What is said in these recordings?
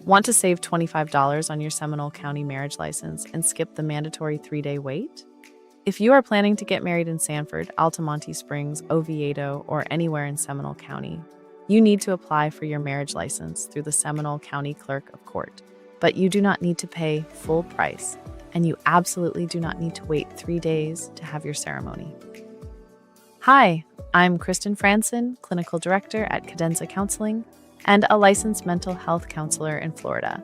Want to save $25 on your Seminole County marriage license and skip the mandatory 3-day wait? If you are planning to get married in Sanford, Altamonte Springs, Oviedo, or anywhere in Seminole County, you need to apply for your marriage license through the Seminole County Clerk of Court. But you do not need to pay full price, and you absolutely do not need to wait 3 days to have your ceremony. Hi, I'm Kristen Franson, Clinical Director at Cadenza Counseling and a licensed mental health counselor in Florida.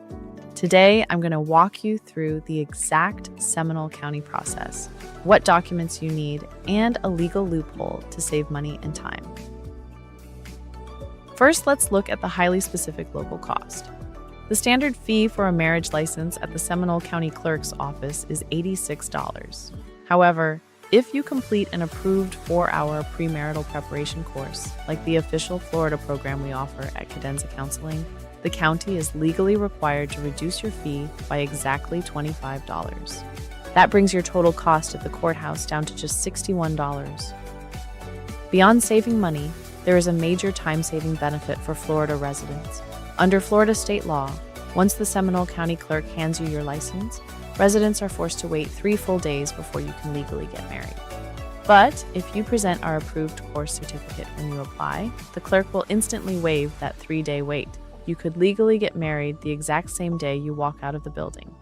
Today, I'm going to walk you through the exact Seminole County process, what documents you need, and a legal loophole to save money and time. First, let's look at the highly specific local cost. The standard fee for a marriage license at the Seminole County Clerk's office is $86. However, if you complete an approved 4-hour premarital preparation course, like the official Florida program we offer at Cadenza Counseling, the county is legally required to reduce your fee by exactly $25. That brings your total cost at the courthouse down to just $61. Beyond saving money, there is a major time-saving benefit for Florida residents. Under Florida state law, once the Seminole County Clerk hands you your license, residents are forced to wait 3 full days before you can legally get married. But if you present our approved course certificate when you apply, the clerk will instantly waive that 3-day wait. You could legally get married the exact same day you walk out of the building.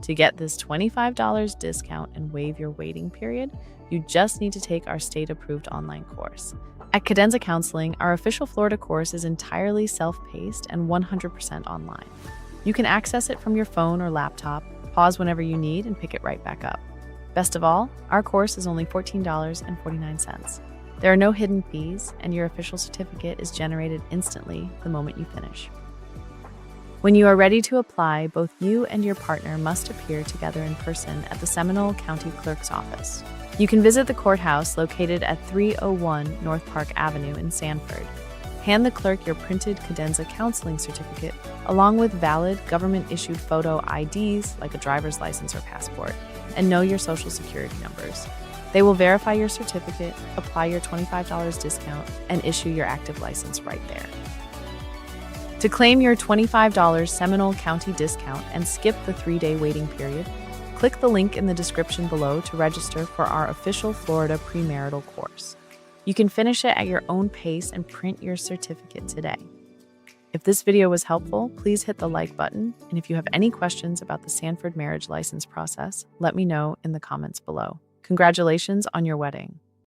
To get this $25 discount and waive your waiting period, you just need to take our state-approved online course. At Cadenza Counseling, our official Florida course is entirely self-paced and 100% online. You can access it from your phone or laptop, pause whenever you need, and pick it right back up. Best of all, our course is only $14.49. There are no hidden fees, and your official certificate is generated instantly the moment you finish. When you are ready to apply, both you and your partner must appear together in person at the Seminole County Clerk's office. You can visit the courthouse located at 301 North Park Avenue in Sanford. Hand the clerk your printed Cadenza Counseling certificate along with valid government-issued photo IDs like a driver's license or passport, and know your social security numbers. They will verify your certificate, apply your $25 discount, and issue your active license right there. To claim your $25 Seminole County discount and skip the 3-day waiting period, click the link in the description below to register for our official Florida premarital course. You can finish it at your own pace and print your certificate today. If this video was helpful, please hit the like button, and if you have any questions about the Sanford marriage license process, let me know in the comments below. Congratulations on your wedding.